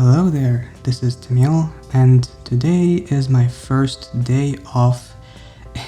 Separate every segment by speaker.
Speaker 1: Hello there, this is Tamil, and today is my first day off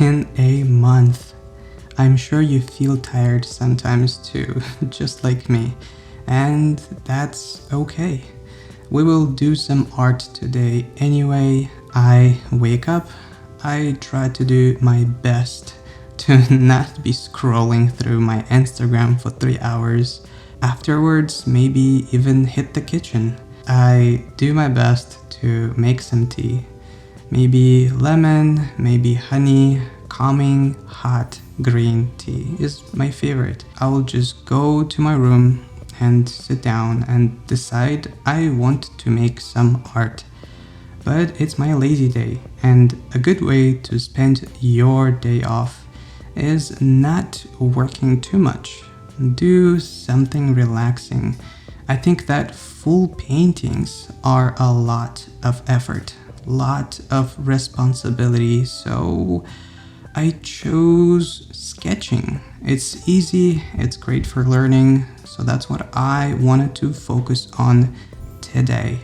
Speaker 1: in a month. I'm sure you feel tired sometimes too, just like me, and that's okay. We will do some art today anyway. I wake up, I try to do my best to not be scrolling through my Instagram for 3 hours. Afterwards, maybe even hit the kitchen. I do my best to make some tea. Maybe lemon, maybe honey, calming, hot green tea is my favorite. I will just go to my room and sit down and decide I want to make some art. But it's my lazy day, and a good way to spend your day off is not working too much. Do something relaxing. I think that full paintings are a lot of effort, lot of responsibility, so I chose sketching. It's easy, it's great for learning, so that's what I wanted to focus on today.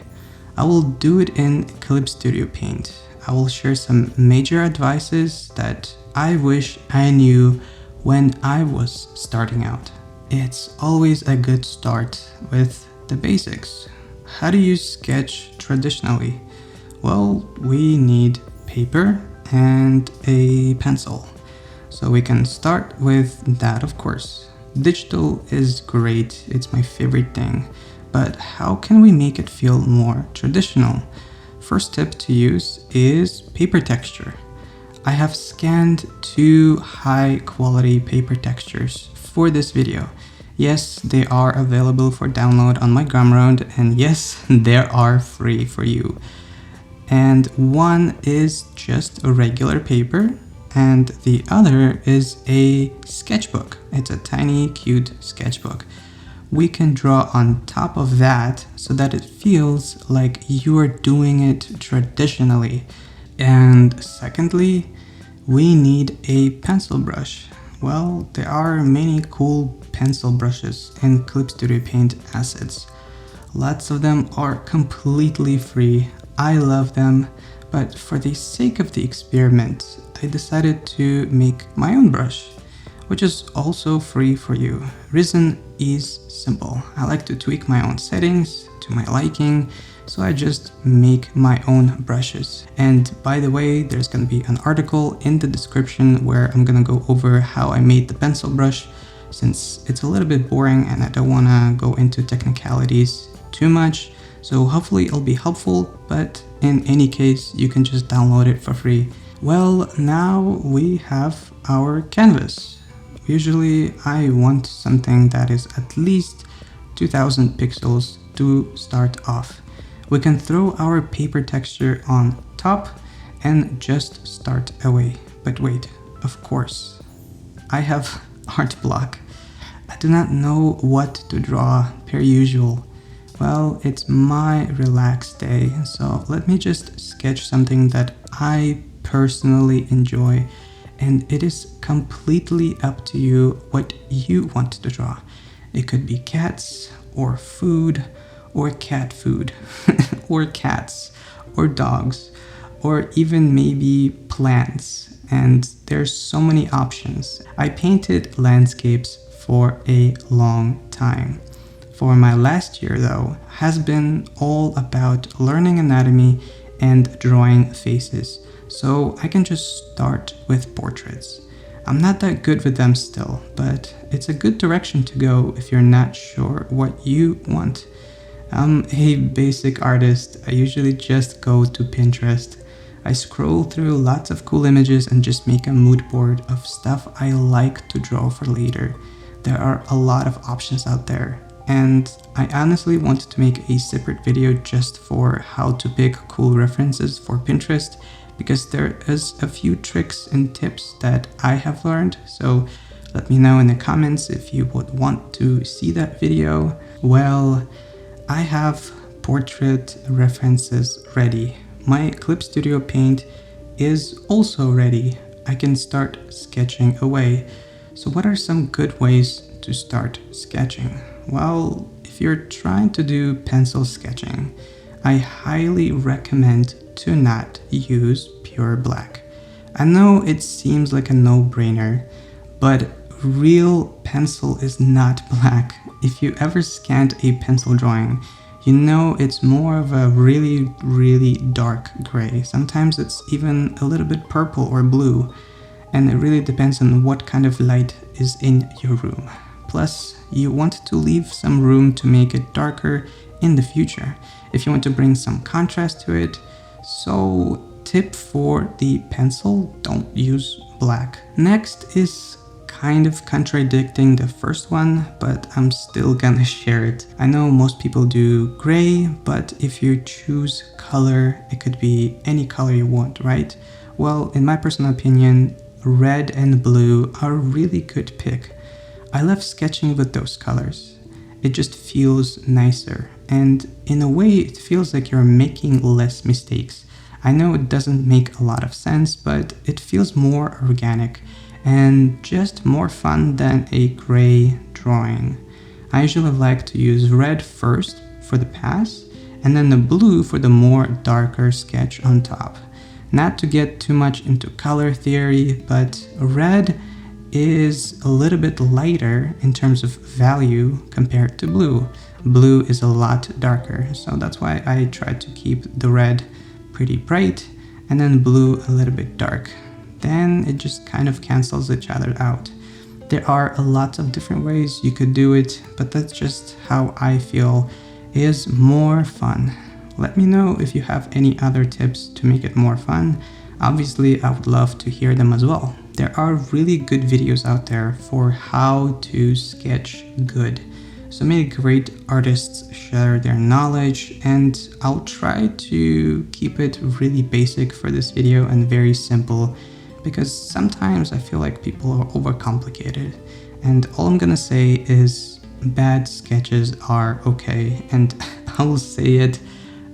Speaker 1: I will do it in Clip Studio Paint. I will share some major advices that I wish I knew when I was starting out. It's always a good start with the basics. How do you sketch traditionally? Well, we need paper and a pencil. So we can start with that, of course. Digital is great, it's my favorite thing. But how can we make it feel more traditional? First tip to use is paper texture. I have scanned 2 high quality paper textures for this video. Yes, they are available for download on my Gumroad, and yes, they are free for you. And one is just a regular paper, and the other is a sketchbook. It's a tiny, cute sketchbook. We can draw on top of that so that it feels like you are doing it traditionally. And secondly, we need a pencil brush. Well, there are many cool pencil brushes in Clip Studio Paint assets. Lots of them are completely free. I love them, but for the sake of the experiment, I decided to make my own brush, which is also free for you. Reason is simple. I like to tweak my own settings to my liking, so I just make my own brushes. And by the way, there's gonna be an article in the description where I'm gonna go over how I made the pencil brush, since it's a little bit boring and I don't wanna go into technicalities too much. So hopefully it'll be helpful, but in any case, you can just download it for free. Well, now we have our canvas. Usually I want something that is at least 2000 pixels to start off. We can throw our paper texture on top and just start away. But wait, of course, I have art block. I do not know what to draw per usual. Well, it's my relaxed day, so let me just sketch something that I personally enjoy, and it is completely up to you what you want to draw. It could be cats, or food, or cat food, or cats, or dogs, or even maybe plants, and there's so many options. I painted landscapes for a long time. For my last year though, has been all about learning anatomy and drawing faces, so I can just start with portraits. I'm not that good with them still, but it's a good direction to go if you're not sure what you want. I'm a basic artist. I usually just go to Pinterest. I scroll through lots of cool images and just make a mood board of stuff I like to draw for later. There are a lot of options out there, and I honestly wanted to make a separate video just for how to pick cool references for Pinterest, because there is a few tricks and tips that I have learned, so let me know in the comments if you would want to see that video. Well, I have portrait references ready. My Clip Studio Paint is also ready. I can start sketching away. So what are some good ways to start sketching? Well, if you're trying to do pencil sketching, I highly recommend to not use pure black. I know it seems like a no-brainer, but real pencil is not black. If you ever scanned a pencil drawing, you know it's more of a really dark gray. Sometimes it's even a little bit purple or blue, and it really depends on what kind of light is in your room. Plus, you want to leave some room to make it darker in the future, if you want to bring some contrast to it. So, tip for the pencil, don't use black. Next is kind of contradicting the first one, but I'm still gonna share it. I know most people do gray, but if you choose color, it could be any color you want, right? Well, in my personal opinion, red and blue are a really good pick. I love sketching with those colors. It just feels nicer, and in a way it feels like you're making less mistakes. I know it doesn't make a lot of sense, but it feels more organic and just more fun than a gray drawing. I usually like to use red first for the pass, and then the blue for the more darker sketch on top. Not to get too much into color theory, but red is a little bit lighter in terms of value compared to blue. Blue is a lot darker, so that's why I try to keep the red pretty bright and then blue a little bit dark. Then it just kind of cancels each other out. There are a lot of different ways you could do it, but that's just how I feel is more fun. Let me know if you have any other tips to make it more fun. Obviously, I would love to hear them as well. There are really good videos out there for how to sketch good. So many great artists share their knowledge, and I'll try to keep it really basic for this video and very simple, because sometimes I feel like people are overcomplicated. And all I'm gonna say is bad sketches are okay, and I'll say it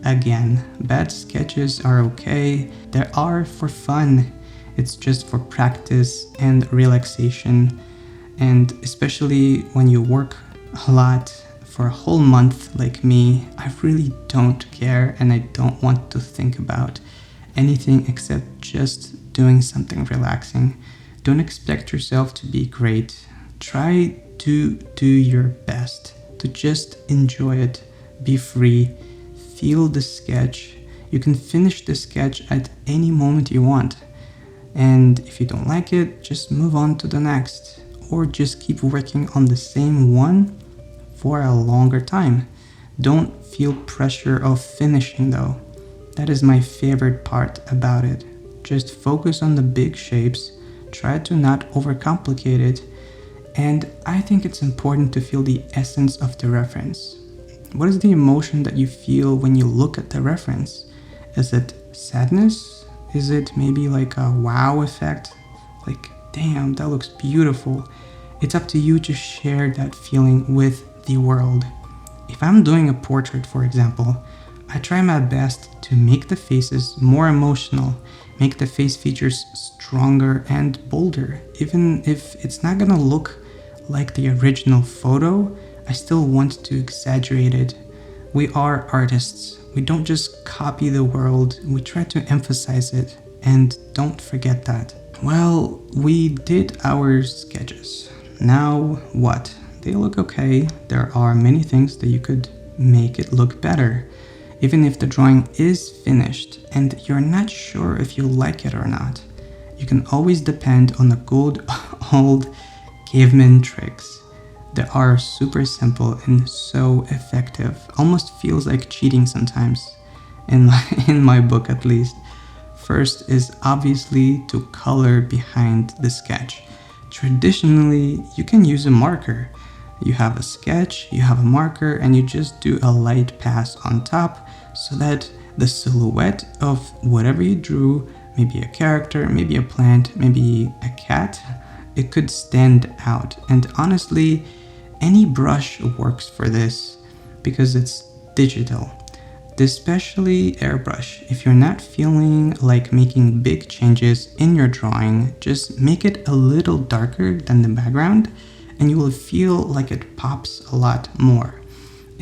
Speaker 1: again. Bad sketches are okay. They are for fun. It's just for practice and relaxation. And especially when you work a lot for a whole month like me, I really don't care, and I don't want to think about anything except just doing something relaxing. Don't expect yourself to be great. Try to do your best, to just enjoy it, be free, feel the sketch. You can finish the sketch at any moment you want. And if you don't like it, just move on to the next, or just keep working on the same one for a longer time. Don't feel pressure of finishing though. That is my favorite part about it. Just focus on the big shapes, try to not overcomplicate it, and I think it's important to feel the essence of the reference. What is the emotion that you feel when you look at the reference? Is it sadness? Is it maybe like a wow effect? Like, damn, that looks beautiful. It's up to you to share that feeling with the world. If I'm doing a portrait, for example, I try my best to make the faces more emotional, make the face features stronger and bolder. Even if it's not gonna look like the original photo, I still want to exaggerate it. We are artists. We don't just copy the world, we try to emphasize it, and don't forget that. Well, we did our sketches. Now what? They look okay. There are many things that you could make it look better. Even if the drawing is finished and you're not sure if you like it or not, you can always depend on the good old caveman tricks. They are super simple and so effective. Almost feels like cheating sometimes, in my book at least. First is obviously to color behind the sketch. Traditionally, you can use a marker. You have a sketch, you have a marker, and you just do a light pass on top so that the silhouette of whatever you drew, maybe a character, maybe a plant, maybe a cat, it could stand out. And honestly, any brush works for this because it's digital, especially airbrush. If you're not feeling like making big changes in your drawing, just make it a little darker than the background and you will feel like it pops a lot more.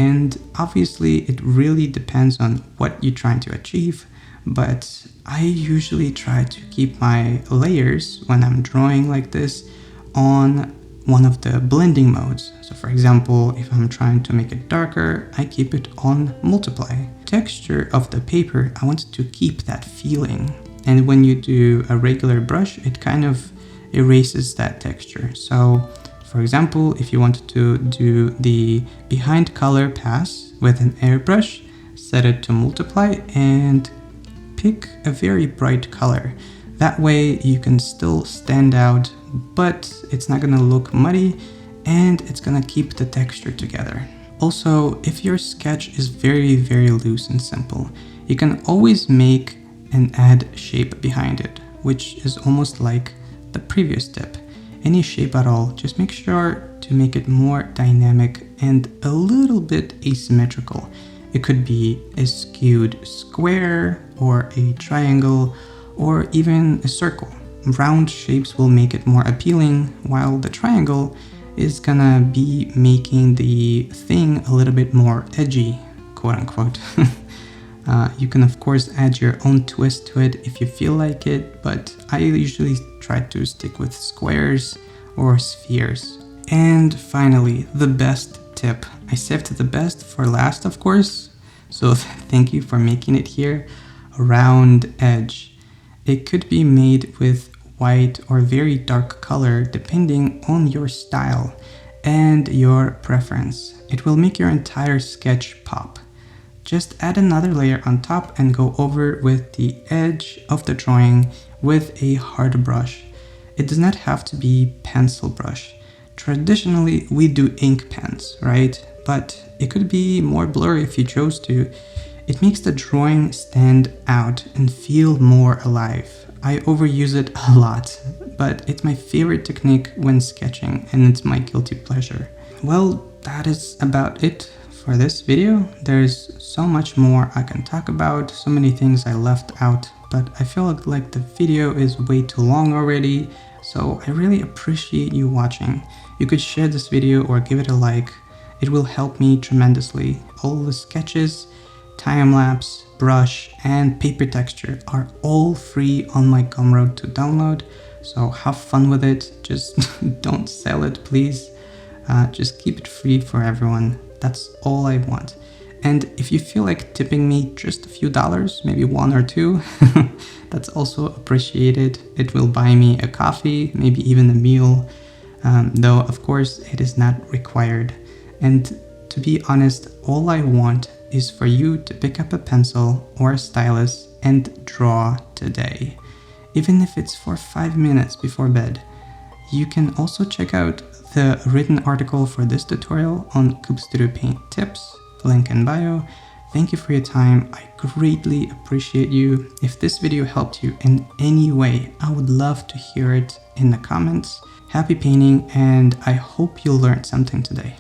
Speaker 1: And obviously it really depends on what you're trying to achieve, but I usually try to keep my layers when I'm drawing like this on one of the blending modes. So for example, if I'm trying to make it darker, I keep it on multiply. Texture of the paper, I want to keep that feeling. And when you do a regular brush, it kind of erases that texture. So for example, if you wanted to do the behind color pass with an airbrush, set it to multiply and pick a very bright color. That way you can still stand out, but it's not gonna look muddy and it's gonna keep the texture together. Also, if your sketch is very loose and simple, you can always make and add shape behind it, which is almost like the previous tip. Any shape at all, just make sure to make it more dynamic and a little bit asymmetrical. It could be a skewed square or a triangle or even a circle. Round shapes will make it more appealing, while the triangle is gonna be making the thing a little bit more edgy, quote unquote. You can of course add your own twist to it if you feel like it, but I usually try to stick with squares or spheres. And finally, the best tip. I saved the best for last, of course, so thank you for making it here. A round edge. It could be made with white or very dark color depending on your style and your preference. It will make your entire sketch pop. Just add another layer on top and go over with the edge of the drawing with a hard brush. It does not have to be pencil brush. Traditionally, we do ink pens, right? But it could be more blurry if you chose to. It makes the drawing stand out and feel more alive. I overuse it a lot, but it's my favorite technique when sketching and it's my guilty pleasure. Well, that is about it for this video. There's so much more I can talk about, so many things I left out, but I feel like the video is way too long already, so I really appreciate you watching. You could share this video or give it a like. It will help me tremendously. All the sketches, time-lapse, brush, and paper texture are all free on my Gumroad to download, so have fun with it. Just don't sell it, please. Just keep it free for everyone. That's all I want. And if you feel like tipping me just a few dollars, maybe $1 or $2, that's also appreciated. It will buy me a coffee, maybe even a meal, though of course it is not required. And to be honest, all I want is for you to pick up a pencil or a stylus and draw today. Even if it's for 5 minutes before bed. You can also check out the written article for this tutorial on Cube Studio Paint tips, link in bio. Thank you for your time. I greatly appreciate you. If this video helped you in any way, I would love to hear it in the comments. Happy painting, and I hope you learned something today.